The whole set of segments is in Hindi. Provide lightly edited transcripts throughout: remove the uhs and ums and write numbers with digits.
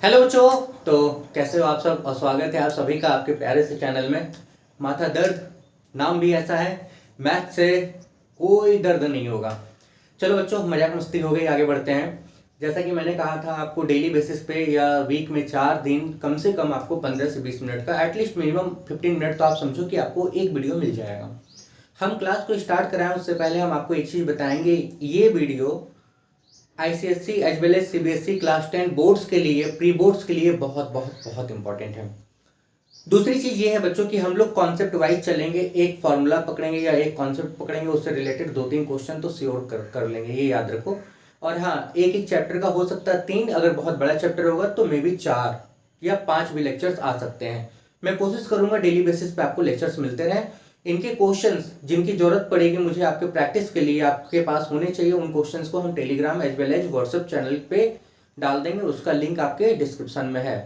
हेलो बच्चों। तो कैसे हो आप सब और स्वागत है आप सभी का आपके प्यारे से चैनल में। माथा दर्द नाम भी ऐसा है, मैथ से कोई दर्द नहीं होगा। चलो बच्चों, मजाक मस्ती हो गई, आगे बढ़ते हैं। जैसा कि मैंने कहा था आपको डेली बेसिस पे या वीक में 4 दिन कम से कम आपको 15 से 20 मिनट का एटलीस्ट मिनिमम 15 मिनट तो आप समझो कि आपको एक वीडियो मिल जाएगा। हम क्लास को स्टार्ट कराएं उससे पहले हम आपको एक चीज़ बताएंगे। ये video ICSC as well as CBSE class 10 boards के लिए, प्री बोर्ड्स के लिए बहुत बहुत बहुत इंपॉर्टेंट है। दूसरी चीज ये है बच्चों कि हम लोग कॉन्सेप्ट वाइज चलेंगे, एक फॉर्मूला पकड़ेंगे या एक कॉन्सेप्ट पकड़ेंगे, उससे रिलेटेड 2-3 क्वेश्चन तो श्योर कर लेंगे, ये याद रखो। और हाँ, एक एक चैप्टर का हो सकता है 3, अगर बहुत बड़ा चैप्टर होगा तो मे बी 4 या 5 भी लेक्चर्स आ सकते हैं। मैं कोशिश करूंगा डेली बेसिस पे आपको लेक्चर्स मिलते रहें। इनके क्वेश्चंस जिनकी जरूरत पड़ेगी मुझे आपके प्रैक्टिस के लिए आपके पास होने चाहिए, उन क्वेश्चंस को हम Telegram as well as WhatsApp channel पे डाल देंगे, उसका लिंक आपके डिस्क्रिप्शन में है।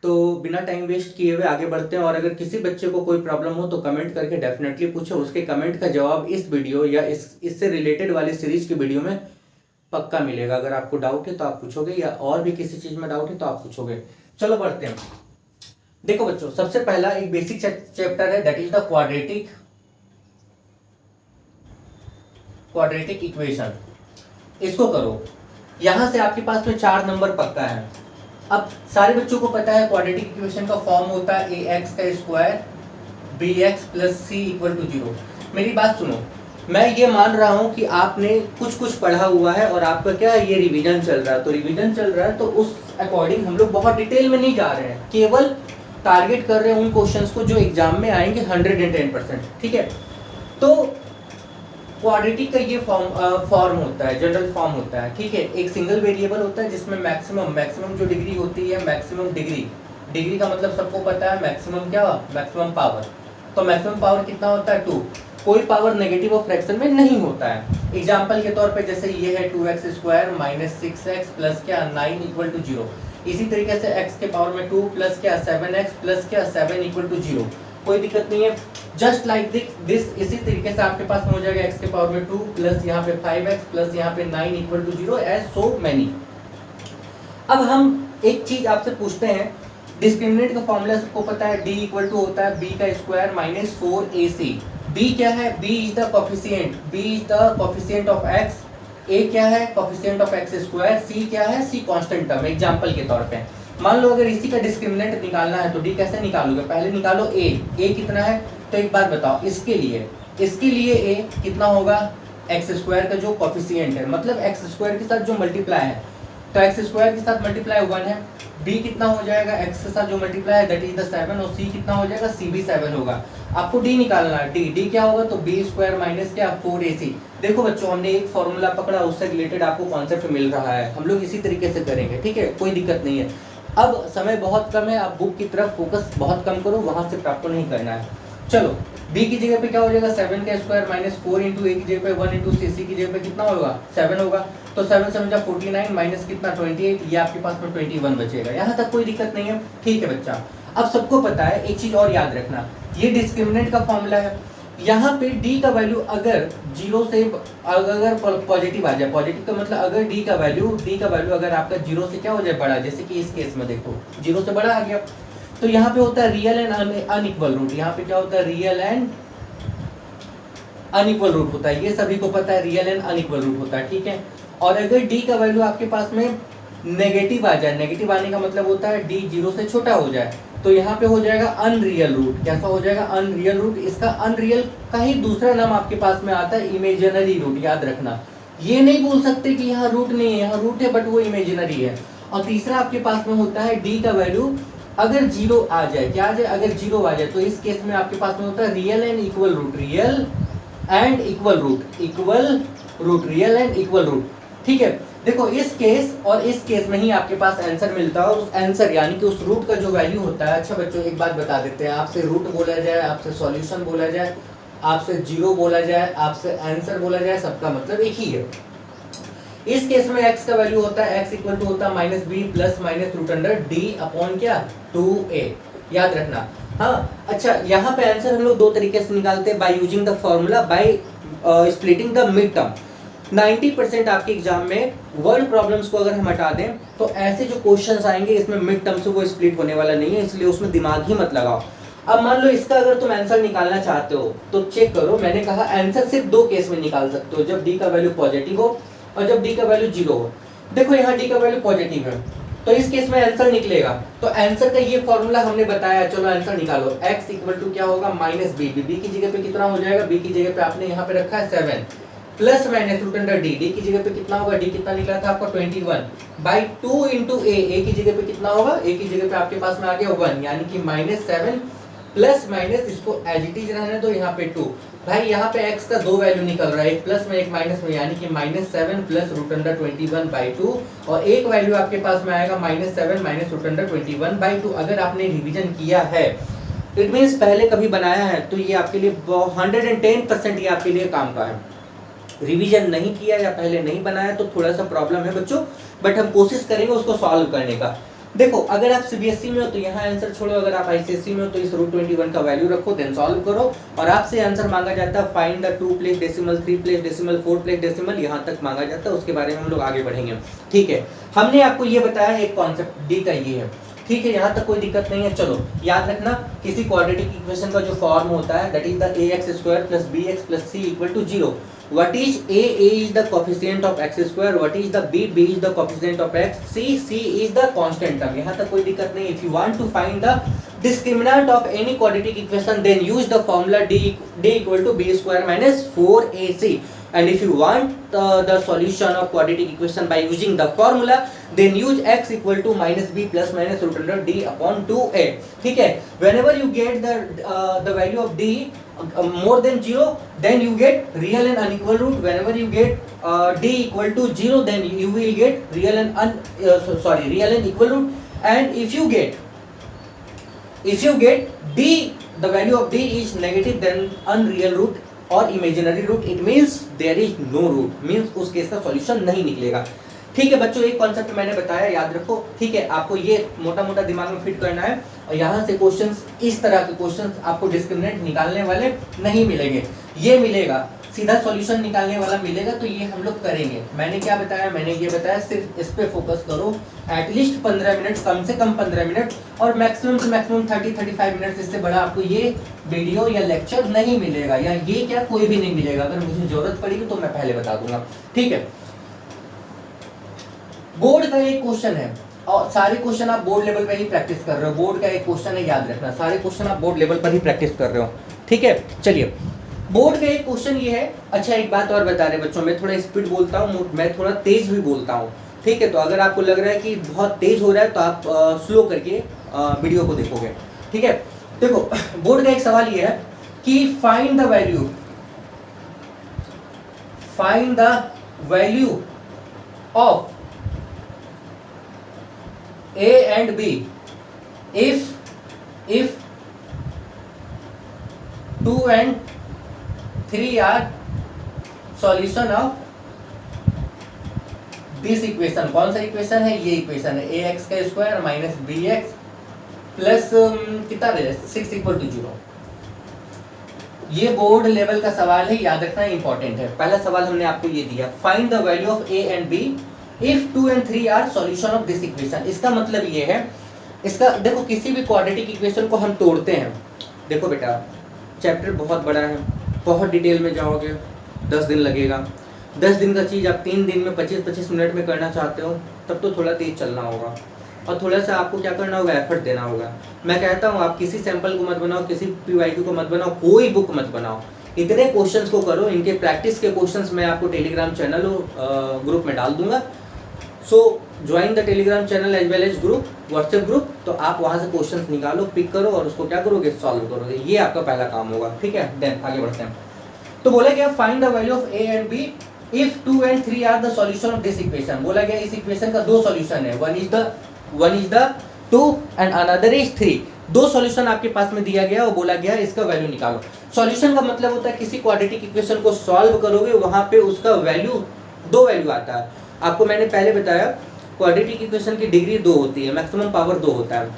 तो बिना टाइम वेस्ट किए हुए आगे बढ़ते हैं। और अगर किसी बच्चे को कोई प्रॉब्लम हो तो कमेंट करके डेफिनेटली पूछो, उसके कमेंट का जवाब इस वीडियो या इससे रिलेटेड वाली सीरीज की वीडियो में पक्का मिलेगा। अगर आपको डाउट है तो आप पूछोगे, या और भी किसी चीज में डाउट है तो आप पूछोगे। चलो बढ़ते हैं। देखो बच्चों, सबसे पहला एक बेसिक चैप्टर है, that is the quadratic equation. इसको करो, यहां से आपके पास में 4 नंबर पक्का है। अब सारे बच्चों को पता है क्वाड्रेटिक इक्वेशन का फॉर्म होता है ax का square bx plus C equal to 0। मेरी बात सुनो, मैं ये मान रहा हूं कि आपने कुछ पढ़ा हुआ है और आपका क्या है, ये रिवीजन चल रहा है। तो रिवीजन चल रहा है तो उस अकॉर्डिंग हम लोग बहुत डिटेल में नहीं जा रहे हैं, केवल टारगेट कर रहे हैं उन क्वेश्चंस को जो एग्जाम में आएंगे 110%। ठीक है, तो क्वाड्रेटिक का ये फॉर्म होता है, जनरल फॉर्म होता है। ठीक है, एक सिंगल वेरिएबल होता है जिसमें मैक्सिमम जो डिग्री होती है, मैक्सिमम डिग्री का मतलब सबको पता है, मैक्सिमम क्या, मैक्सिमम पावर। तो मैक्सिमम पावर कितना होता है, 2। कोई पावर नेगेटिव और फ्रैक्शन में नहीं होता है। एग्जाम्पल के तौर पे जैसे ये है 2x square minus 6x plus क्या 9 इक्वल टू 0। इसी तरीके से x के पावर में 2 प्लस क्या 7x प्लस क्या 7 इक्वल टू 0। कोई दिक्कत नहीं है, जस्ट लाइक दिस। इसी तरीके से आपके पास हो जाएगा x के पावर में 2 प्लस यहाँ पे 5x प्लस यहाँ पे 9 equal to 0 as so many. अब हम एक चीज आपसे पूछते हैं, डिस्क्रिमिनेंट का फॉर्मूला सबको पता है, d इक्वल टू होता है b का स्क्वायर माइनस 4ac। b क्या है, b is the coefficient of x, a क्या है, coefficient of x square, c क्या है, c कांस्टेंट टर्म। एग्जांपल के तौर पे मान लो अगर इसी का डिस्क्रिमिनेंट निकालना है तो d कैसे निकालोगे, पहले निकालो a कितना है। तो एक बात बताओ, इसके लिए a कितना होगा, एक्स स्क्वायर का जो कोफिशिएंट है, मतलब एक्स स्क्वायर के साथ जो मल्टीप्लाई है, तो एक्स स्क्वायर के साथ मल्टीप्लाई 1 है। b कितना हो जाएगा, x के साथ जो मल्टीप्लाई है दैट इज द 7, और c कितना हो जाएगा, c भी 7 होगा। आपको d निकालना है, d क्या होगा, तो b स्क्वायर माइनस क्या 4ac। देखो बच्चों, हमने एक फॉर्मूला पकड़ा, उससे रिलेटेड आपको कॉन्सेप्ट मिल रहा है, हम लोग इसी तरीके से करेंगे। ठीक है, कोई दिक्कत नहीं है। अब समय बहुत कम है, आप बुक की तरफ फोकस बहुत कम करो, वहां से प्राप्त नहीं करना है। चलो, b की जगह पे क्या हो जाएगा, 7 का स्क्वायर माइनस 4 इंटू a की जगह पे 1 इंटू c की जगह पे कितना होगा, 7 होगा। तो 7 7 जा 49 माइनस कितना 28, ये आपके पास में 21 बचेगा। यहाँ तक कोई दिक्कत नहीं है। ठीक है बच्चा, अब सबको पता है, एक चीज और याद रखना, ये डिस्क्रिमिनेंट का फॉर्मूला है। यहाँ पे d का वैल्यू अगर 0 से अगर पॉजिटिव आ जाए, पॉजिटिव का मतलब अगर d का वैल्यू अगर आपका 0 से क्या हो जाए, बड़ा, जैसे कि इस केस में देखो 0 से बड़ा आ गया, तो यहाँ पे होता है रियल एंड अनइक्वल रूट। यहाँ पे क्या होता है, रियल एंड अनइक्वल रूट होता है, ये सभी को पता है, रियल एंड अनइक्वल रूट होता है। ठीक है, और अगर d का वैल्यू आपके पास में नेगेटिव आ जाए, नेगेटिव आने का मतलब होता है d 0 से छोटा हो जाए, तो यहाँ पे हो जाएगा अनरियल रूट। कैसा हो जाएगा, अनरियल रूट। इसका अनरियल का ही दूसरा नाम आपके पास में आता है इमेजिनरी रूट, याद रखना। ये नहीं बोल सकते कि यहाँ रूट नहीं है, यहाँ रूट है बट वो इमेजिनरी है। और तीसरा आपके पास में होता है d का वैल्यू अगर 0 आ जाए, क्या आ जाए, अगर 0 आ जाए, तो इस केस में आपके पास में होता है real and equal root, real and equal root. ठीक है, देखो इस केस और इस केस में ही आपके पास आंसर मिलता है, और उस आंसर यानी कि उस रूट का जो वैल्यू होता है। अच्छा बच्चों, एक बात बता देते हैं, आपसे रूट बोला जाए, आपसे सॉल्यूशन बोला जाए, आपसे 0 बोला जाए, आपसे आंसर बोला जाए, सबका मतलब एक ही है। इस केस में x का वैल्यू होता है, x इक्वल टू होता है minus B plus minus root under D upon क्या 2a, याद रखना। हाँ, अच्छा, यहाँ पे आंसर हम लोग 2 तरीके से निकालते हैं, by using the formula, by splitting the mid term. 90% आपके एग्जाम में वर्ड प्रॉब्लम्स को अगर हम हटा दें तो ऐसे जो क्वेश्चंस आएंगे इसमें मिड टर्म से वो स्प्लिट होने वाला नहीं है, इसलिए उसमें दिमाग ही मत लगाओ। अब मान लो इसका अगर तुम आंसर निकालना चाहते हो तो चेक करो, मैंने कहा आंसर सिर्फ दो केस में निकाल सकते हो, जब डी का वैल्यू पॉजिटिव हो और जब डी का वैल्यू 0 हो। देखो यहाँ डी का वैल्यू पॉजिटिव है तो इस केस में आंसर निकलेगा, तो आंसर का ये फॉर्मूला हमने बताया, चलो आंसर निकालो। x इक्वल टू क्या होगा, माइनस बी, बी की जगह पे कितना हो जाएगा, b की जगह पे आपने यहाँ पे रखा है 7 plus minus root under D, D की जगह पे कितना होगा, डी कितना निकला था आपका 21 बाई 2 इंटू ए की जगह पे कितना होगा, ए की जगह पे आपके पास में आ गया 1, यानी कि -7 प्लस माइनस, इसको एज इट इज रहने दो, यहाँ पे 2। भाई यहाँ पे x का दो वैल्यू निकल रहा है, एक प्लस में एक माइनस में, यानी कि -7 प्लस रूट अंडर 21/2, और एक वैल्यू आपके पास में आएगा -7 माइनस रूट अंडर 21/2। अगर आपने रिवीजन किया है इट मीन्स पहले कभी बनाया है तो ये आपके लिए 110% ये आपके लिए काम का है। रिवीजन नहीं किया या पहले नहीं बनाया तो थोड़ा सा प्रॉब्लम है बच्चों, बट हम कोशिश करेंगे उसको सॉल्व करने का। देखो अगर आप सीबीएसई में हो तो यहाँ आंसर छोड़ो, अगर आप आईसीएसई में हो तो इस √21 का वैल्यू रखो, देन सॉल्व करो, और आपसे आंसर मांगा जाता है find the 2 place decimal, 3 place decimal, 4 place decimal, यहाँ तक मांगा जाता है, उसके बारे में हम लोग आगे बढ़ेंगे। ठीक है, हमने आपको ये बताया एक कॉन्सेप्ट डी का ये है, ठीक है, यहाँ तक कोई दिक्कत नहीं है। चलो याद रखना, किसी क्वाड्रेटिक इक्वेशन का जो फॉर्म होता है that is the ax² + bx + c = 0। What is a is the coefficient of x², what is the b is the coefficient of x, c is the constant term। यहाँ तक कोई दिक्कत नहीं। If you want to find the discriminant of any quadratic equation then use the formula d = b² - 4ac, and if you want the solution of quadratic equation by using the formula then use x = -b + -√d/2a। ठीक है, whenever you get the value of d more than 0 then you get real and unequal root, whenever you get d = 0 then you will get real and equal root, and if you get d, the value of d is negative then unreal root और imaginary root, it means there is no root, means उस केस का सॉल्यूशन नहीं निकलेगा। ठीक है बच्चों, एक कॉन्सेप्ट मैंने बताया, याद रखो। ठीक है, आपको ये मोटा मोटा दिमाग में फिट करना है, और यहाँ से क्वेश्चंस, इस तरह के क्वेश्चंस आपको डिस्क्रिमिनेंट निकालने वाले नहीं मिलेंगे, ये मिलेगा सीधा सॉल्यूशन निकालने वाला मिलेगा, तो ये हम लोग करेंगे। मैंने क्या बताया, मैंने ये बताया सिर्फ इस पे फोकस करो, एटलीस्ट 15 मिनट, कम से कम 15 मिनट, और मैक्सिमम से मैक्सिमम 30-35 मिनट, इससे बड़ा आपको ये वीडियो या लेक्चर नहीं मिलेगा, या ये क्या कोई भी नहीं मिलेगा। अगर मुझे जरूरत पड़ेगी तो मैं पहले बता दूंगा। ठीक है, बोर्ड का एक क्वेश्चन है, और सारे क्वेश्चन आप बोर्ड लेवल पे ही प्रैक्टिस कर रहे हो, बोर्ड का एक क्वेश्चन है, याद रखना, सारे क्वेश्चन आप बोर्ड लेवल पर ही प्रैक्टिस कर रहे हो। ठीक है, चलिए, बोर्ड का एक क्वेश्चन ये है। अच्छा एक बात और बता रहे बच्चों, मैं थोड़ा स्पीड बोलता हूँ, मैं थोड़ा तेज भी बोलता हूँ। ठीक है, तो अगर आपको लग रहा है कि बहुत तेज हो रहा है तो आप स्लो करके वीडियो को देखोगे। ठीक है, देखो बोर्ड का एक सवाल ये है कि find the value of A and B if 2 and 3 are solution of this equation। कौन सा इक्वेशन है, ये इक्वेशन है, ax² - bx प्लस कितना दे 6 = 0। ये बोर्ड लेवल का सवाल है, याद रखना इंपॉर्टेंट है। पहला सवाल हमने आपको ये दिया, find the value of a and b if 2 and 3 are solution of this equation। इसका मतलब ये है, इसका देखो किसी भी क्वाड्रेटिक इक्वेशन को हम तोड़ते हैं। देखो बेटा चैप्टर बहुत बड़ा है, बहुत डिटेल में जाओगे 10 दिन लगेगा। 10 दिन का चीज़ आप 3 दिन में 25-25 मिनट में करना चाहते हो, तब तो थोड़ा तेज चलना होगा, और थोड़ा सा आपको क्या करना होगा, एफर्ट देना होगा। मैं कहता हूँ आप किसी सैंपल को मत बनाओ, किसी PYQ को मत बनाओ, कोई बुक मत बनाओ, इतने क्वेश्चंस को करो। इनके प्रैक्टिस के क्वेश्चंस मैं आपको टेलीग्राम चैनल ग्रुप में डाल दूंगा। So join the Telegram channel as well as group, WhatsApp group, तो आप वहाँ से क्वेश्चंस निकालो, पिक करो और उसको क्या करोगे, सॉल्व करोगे। ये आपका पहला काम होगा। ठीक है, देन आगे बढ़ते हैं। तो बोला गया find the value of a and b if 2 and 3 are the solution of this equation। बोला गया इस इक्वेशन का दो सॉल्यूशन है, one is the 2 and another is 3। दो सॉल्यूशन आपके पास में दिया गया और बोला गया इसका वैल्यू निकालो। सॉल्यूशन का मतलब होता है किसी क्वाड्रेटिक इक्वेशन को सॉल्व करोगे वहाँ पे उसका वैल्यू, दो वैल्यू आता है। आपको मैंने पहले बताया क्वाड्रेटिक इक्वेशन की डिग्री 2 होती है, मैक्सिमम पावर 2 होता है।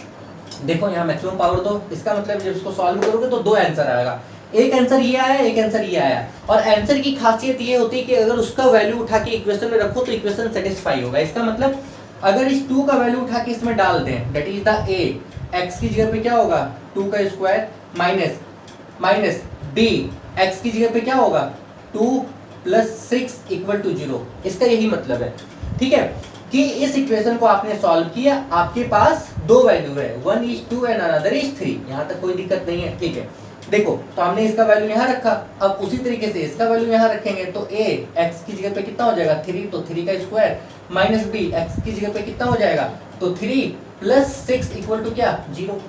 देखो यहाँ मैक्सिमम पावर 2, इसका मतलब जब इसको सॉल्व करोगे तो 2 आंसर आएगा। एक आंसर ये आया, एक आंसर ये आया। और आंसर की खासियत ये होती है कि अगर उसका वैल्यू उठा के इक्वेशन में रखो तो इक्वेशन सेटिस्फाई होगा। इसका मतलब अगर इस 2 का वैल्यू उठा के इसमें डाल दें, that is the A, X की जगह पे क्या होगा 2 का स्क्वायर माइनस माइनस बी, एक्स की जगह पे क्या होगा 2 + 6 = 0। इसका यही मतलब है, ठीक है, कि इस इक्वेशन को आपने सॉल्व किया, आपके पास दो वैल्यू है, 1:2 एंड अनदर इज 3। यहाँ तक कोई दिक्कत नहीं है, ठीक है। देखो तो हमने इसका वैल्यू यहाँ रखा, अब उसी तरीके से इसका वैल्यू यहाँ रखेंगे तो a x की जगह पे कितना हो जाएगा 3, तो 3 का स्क्वायर माइनस b x की जगह पे कितना हो जाएगा, तो 3 + 6 = क्या 0।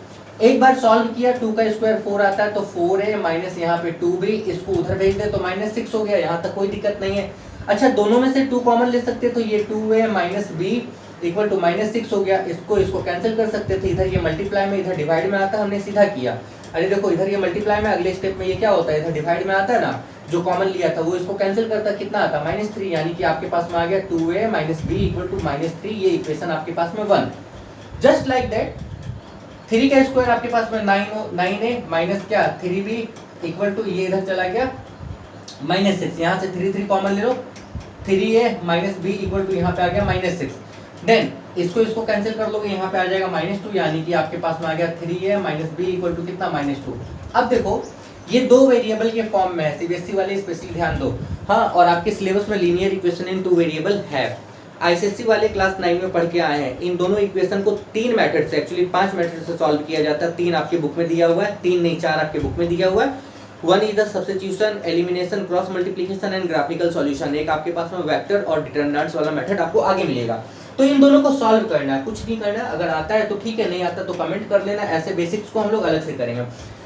एक बार सॉल्व किया, 2 का स्क्वायर 4 आता है, तो 4a माइनस यहाँ पे 2b, इसको उधर भेज दे तो -6 हो गया। यहाँ तक कोई दिक्कत नहीं है। अच्छा, दोनों में से 2 कॉमन ले सकते, तो ये 2a माइनस b = -6 हो गया। इसको कैंसिल कर सकते थे, इधर ये मल्टीप्लाई में इधर डिवाइड में आता, हमने सीधा किया। अरे देखो इधर ये मल्टीप्लाई में, अगले स्टेप में ये क्या होता है, इधर डिवाइड में आता है ना, जो कॉमन लिया था वो इसको कैंसिल करता, कितना आता -3, यानी कि आपके पास में आ गया 2a माइनस b = -3। ये इक्वेशन आपके पास में 1। जस्ट लाइक दैट 3 का स्क्वायर आपके पास में 9a माइनस क्या 3b = ये इधर चला गया -6, यहाँ से 3 कॉमन ले लो, 3a माइनस b = यहाँ पे आ गया -6। देन इसको कैंसिल कर लोगे, यहाँ पे आ जाएगा -2, यानी कि आपके पास में आ गया 3a माइनस b = कितना -2। अब देखो ये दो वेरिएबल के फॉर्म में है, सीबीएसई वाले स्पेशली ध्यान दो। हाँ, और आपके सिलेबस में लीनियर इक्वेशन इन 2 वेरिएबल है। आईसीएसई वाले क्लास 9 में पढ़ के आए हैं। इन दोनों इक्वेशन को 3 मेथड से, एक्चुअली 5 मेथड से सॉल्व किया जाता है। 3 आपके बुक में दिया हुआ है, 3 नहीं 4 आपके बुक में दिया हुआ है। 1 is the substitution, elimination, cross multiplication and graphical solution. एक आपके पास में वेक्टर और डिटरमिनेंट्स वाला मेथड आपको आगे मिलेगा। तो इन दोनों को सॉल्व करना है, कुछ नहीं करना। अगर आता है तो ठीक है, नहीं आता तो कमेंट कर लेना। ऐसे बेसिक्स को हम लोग अलग से करेंगे।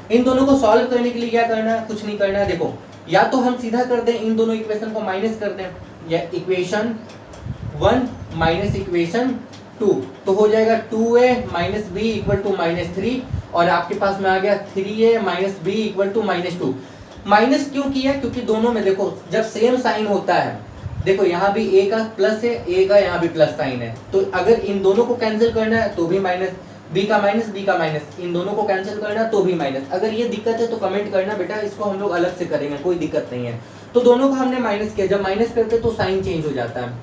इन दोनों को सॉल्व करने के लिए क्या करना है, कुछ नहीं करना है। देखो या तो हम सीधा कर दें, इन दोनों इक्वेशन को माइनस कर दें, या इक्वेशन 1 माइनस इक्वेशन 2, तो हो जाएगा 2a माइनस b = -3, और आपके पास में आ गया 3a माइनस b = -2। माइनस क्यों किया, क्योंकि दोनों में देखो जब सेम साइन होता है, देखो यहाँ भी a का प्लस है, a का यहाँ भी प्लस साइन है, तो अगर इन दोनों को कैंसिल करना है तो भी माइनस, b का माइनस, इन दोनों को कैंसिल करना तो भी माइनस। अगर ये दिक्कत है तो कमेंट करना बेटा, इसको हम लोग अलग से करेंगे, कोई दिक्कत नहीं है। तो दोनों को हमने माइनस किया, जब माइनस करते तो साइन चेंज हो जाता है,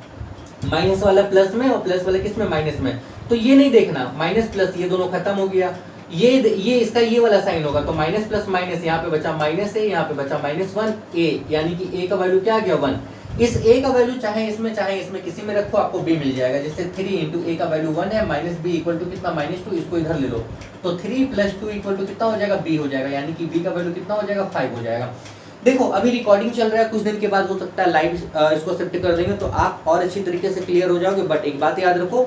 माइनस वाला प्लस में और प्लस वाला किस में, माइनस में। तो ये नहीं देखना, माइनस प्लस ये दोनों खत्म हो गया, ये इसका ये वाला साइन होगा, तो माइनस प्लस माइनस, यहाँ पे बचा माइनस है, यहाँ पे बचा -1a, यानी कि a का वैल्यू क्या आ गया 1। इस a का वैल्यू चाहे इसमें किसी में रखो, आपको b मिल जाएगा। जैसे 3 × a का वैल्यू 1 है, माइनस b = कितना -2, इसको इधर ले लो, तो 3 + 2 = कितना हो जाएगा, b हो जाएगा, यानी कि b का वैल्यू कितना हो जाएगा 5 हो जाएगा। देखो अभी रिकॉर्डिंग चल रहा है, कुछ दिन के बाद हो सकता है लाइव इसको शिफ्ट कर देंगे, तो आप और अच्छी तरीके से क्लियर हो जाओगे। बट एक बात याद रखो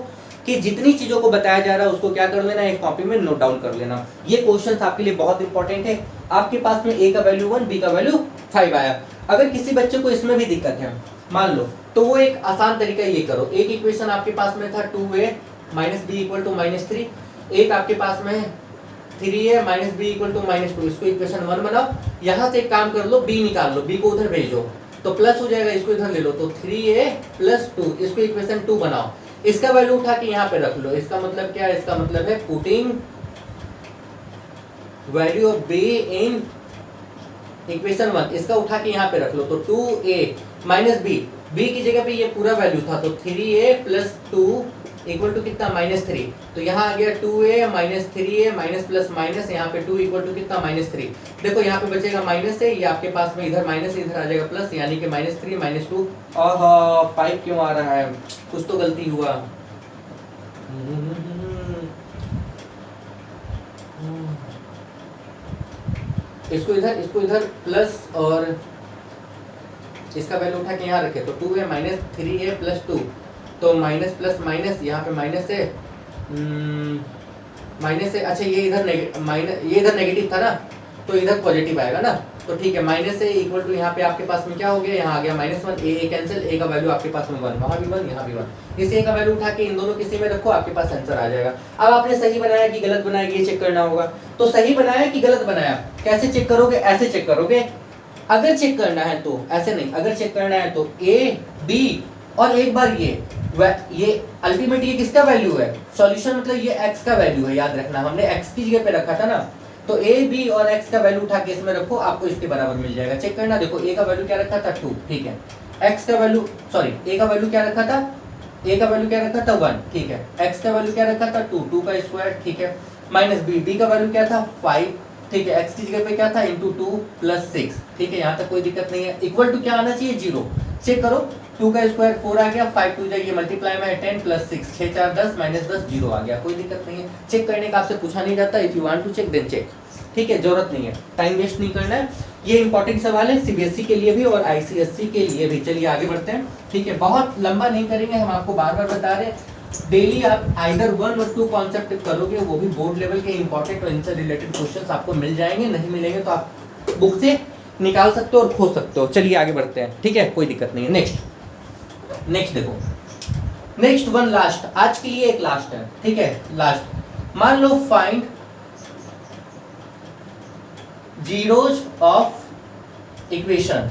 कि जितनी चीजों को बताया जा रहा है उसको क्या कर लेना, एक कॉपी में नोट डाउन कर लेना। ये क्वेश्चंस आपके लिए बहुत इंपॉर्टेंट है। आपके पास में a का वैल्यू 1, b का वैल्यू 5 आया। अगर किसी बच्चे को इसमें भी दिक्कत है मान लो, तो वो एक आसान तरीका ये करो, एक इक्वेशन आपके पास में था 2a माइनस b = -3, एक आपके पास में 3a माइनस b = -2, इसको इक्वेशन 1 बनाओ। यहाँ से एक काम कर लो, b निकाल लो, b को उधर भेजो तो प्लस हो जाएगा, इसको इधर ले लो, तो 3a + 2, इसको इक्वेशन 2 बनाओ। इसका वैल्यू उठा के यहाँ पे रख लो। इसका मतलब क्या है, इसका मतलब है putting value of b in equation 1, इसका उठा के यहाँ पे रख लो, तो 2a माइनस b, b की जगह पे ये पूरा वैल्यू था, तो 3a + 2 = कितना -3, तो यहाँ आ गया 2a minus 3a minus plus minus, यहाँ पे 2 = कितना -3। देखो यहाँ पे बचेगा माइनस है, ये आपके पास में इधर माइनस है, इधर आ जाएगा प्लस, यानी कि -3 - 2। और 5 क्यों आ रहा है, कुछ तो गलती हुआ। इसको इधर प्लस, और इसका वैल्यू उठा के यहाँ रखे, तो 2a माइनस 3a + 2, तो माइनस प्लस माइनस, यहाँ पे माइनस है, अच्छा ये इधर नेगेटिव था ना, तो इधर पॉजिटिव आएगा ना, तो ठीक है, माइनस है इक्वल टू, यहाँ पे आपके पास में क्या हो गया, यहाँ आ गया -1, a कैंसिल, a का वैल्यू आपके पास में 1, वहाँ भी 1, यहाँ भी 1। इस a का वैल्यू उठा के इन दोनों किसी में रखो, आपके पास आंसर आ जाएगा। अब आपने सही बनाया कि गलत बनाया, ये चेक करना होगा। तो सही बनाया कि गलत बनाया, कैसे चेक करोगे, ऐसे चेक करोगे। अगर चेक करना है तो ऐसे नहीं, अगर चेक करना है तो a b, और एक बार ये अल्टीमेट ये किसका वैल्यू है, सॉल्यूशन मतलब ये x का वैल्यू है, याद रखना हमने x की जगह पे रखा था ना, तो ए बी और एक्स का वैल्यू उठा के इसमें रखो, आपको इसके बराबर मिल जाएगा। चेक करना, देखो ए का वैल्यू क्या रखा था 2, ठीक है। एक्स का वैल्यू ए का वैल्यू क्या रखा था, ए का वैल्यू क्या रखा था 1, ठीक है। एक्स का वैल्यू क्या रखा था 2, 2 का स्क्वायर, ठीक है। माइनस बी, बी का वैल्यू क्या था 5, ठीक है। एक्स की जगह पे क्या था इंटू 2 प्लस 6, ठीक है। यहाँ तक कोई दिक्कत नहीं है। इक्वल टू क्या आना चाहिए 0। चेक करो, 2 का स्क्वायर 4 आ गया, 5 2 जाइए मल्टीप्लाई में 10 प्लस 6, 6 4 10 माइनस 10 0 आ गया, कोई दिक्कत नहीं है। चेक करने का आपसे पूछा नहीं जाता, if you want to check then check, ठीक है। जरूरत नहीं है, टाइम वेस्ट नहीं करना है। ये इंपॉर्टेंट सवाल है सीबीएसई के लिए भी और आईसीएसई के लिए भी। चलिए आगे बढ़ते हैं, ठीक है। बहुत लंबा नहीं करेंगे, हम आपको बार बार बता रहे हैं डेली आप आइदर 1 और 2 कॉन्सेप्ट करोगे, वो भी बोर्ड लेवल के इंपॉर्टेंट और इनसे रिलेटेड क्वेश्चंस आपको मिल जाएंगे। नहीं मिलेंगे तो आप बुक से निकाल सकते हो और खोज सकते हो। चलिए आगे बढ़ते हैं, ठीक है, कोई दिक्कत नहीं है। नेक्स्ट देखो, नेक्स्ट वन लास्ट, आज के लिए एक लास्ट है, ठीक है, लास्ट। मान लो फाइंड जीरोज ऑफ इक्वेशन,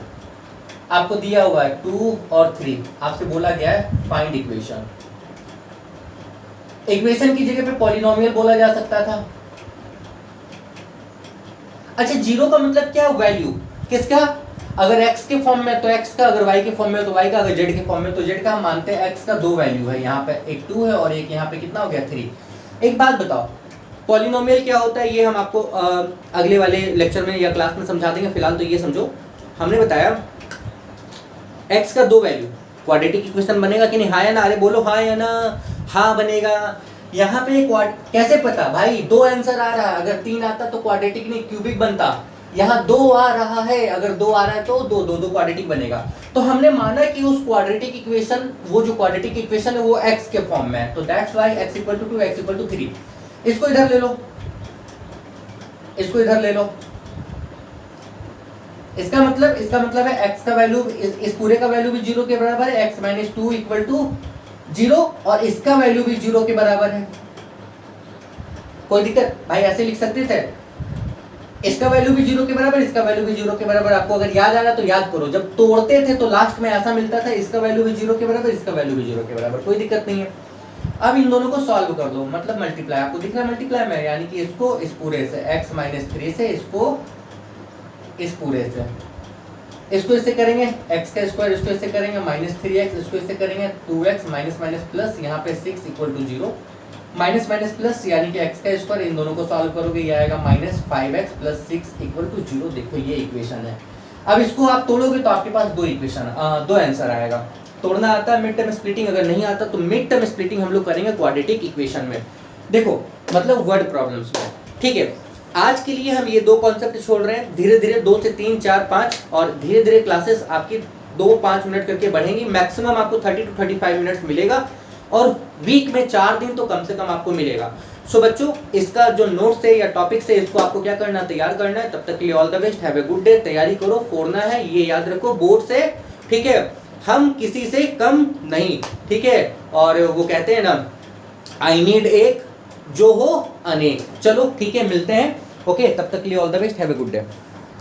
आपको दिया हुआ है 2 और 3, आपसे बोला गया है फाइंड इक्वेशन। इक्वेशन की जगह पे पॉलिनोमियल बोला जा सकता था। अच्छा, जीरो का मतलब क्या, वैल्यू किसका, अगर x के फॉर्म में तो x का, अगर y के फॉर्म में तो y का, अगर z के फॉर्म में तो z का। हम मानते हैं x का 2 वैल्यू है, यहाँ पे एक 2 है और एक यहाँ पे कितना हो गया 3। एक बात बताओ, पॉलिनोमियल क्या होता है, ये हम आपको अगले वाले लेक्चर में या क्लास में समझा देंगे। फिलहाल तो ये समझो, हमने बताया x का 2 वैल्यू, क्वाड्रेटिक इक्वेशन बनेगा कि नहीं, हाँ या ना, अरे बोलो हाँ या ना, हाँ बनेगा। यहाँ पे कैसे पता भाई, 2 आंसर आ रहा है, अगर 3 आता तो क्वाड्रेटिक नहीं क्यूबिक बनता। यहाँ 2 आ रहा है, अगर 2 आ रहा है तो 2 2 2 क्वाड्रेटिक बनेगा। तो हमने माना कि उस क्वाड्रेटिक इक्वेशन, वो जो क्वाड्रेटिक इक्वेशन है वो x के फॉर्म में है, तो that's why x equal to 2, x equal to 3। इसको इधर ले लो, इसको इधर ले लो। इसका मतलब है x का वैल्यू, इस पूरे का वैल्यू भी 0 के बराबर है, x माइनस 2 इक्वल टू 0, और इसका वैल्यू भी 0 के बराबर है। कोई दिक्कत भाई, ऐसे लिख सकते थे, इसका वैल्यू भी 0 के बराबर, इसका वैल्यू भी 0 के बराबर। आपको अगर याद आ रहा तो याद करो, जब तोड़ते थे तो लास्ट में ऐसा मिलता था, इसका वैल्यू भी 0 के बराबर, इसका वैल्यू भी 0 के बराबर, कोई दिक्कत नहीं है। अब इन दोनों को सॉल्व कर दो, मतलब मल्टीप्लाई, आपको दिख रहा है मल्टीप्लाई में, यानी कि इसको इस पूरे से, x माइनस 3 से इसको इस पूरे से, इसको इससे करेंगे x का स्क्वायर, इसको इससे करेंगे माइनस 3x, इसको इससे करेंगे 2x माइनस माइनस प्लस, यहाँ पे 6 equal to 0, minus minus plus यानी कि x का स्क्वायर, इन दोनों को सॉल्व करोगे ये आएगा minus 5x plus 6 equal to 0। देखो ये इक्वेशन है। अब इसको आप तोड़ोगे तो आपके पास 2 इक्वेशन, 2 आंसर आएगा। तोड़ना आता है मिड टर्म स्प्लिटिंग, अगर नहीं आता तो मिड टर्म स्प्लिटिंग हम लोग करेंगे क्वाड्रेटिक इक्वेशन में, देखो मतलब वर्ड प्रॉब्लम्स में, ठीक है। आज के लिए हम ये 2 कॉन्सेप्ट छोड़ रहे हैं, धीरे धीरे 2 से 3 4 5 और धीरे धीरे क्लासेस आपकी 2-5 मिनट करके बढ़ेंगी। मैक्सिमम आपको 30 to 35 मिनट्स मिलेगा और वीक में 4 दिन तो कम से कम आपको मिलेगा। सो बच्चों, इसका जो नोट्स है या टॉपिक्स है, इसको आपको क्या करना है, तैयार करना है। तब तक के लिए all the best, have a good day. तैयारी करो, फोड़ना है, ये याद रखो बोर्ड से, ठीक है। हम किसी से कम नहीं, ठीक है। और वो कहते हैं ना, आई नीड एक जो हो अनेक। चलो ठीक है, मिलते हैं, ओके। तब तक के लिए all the best, have a good day.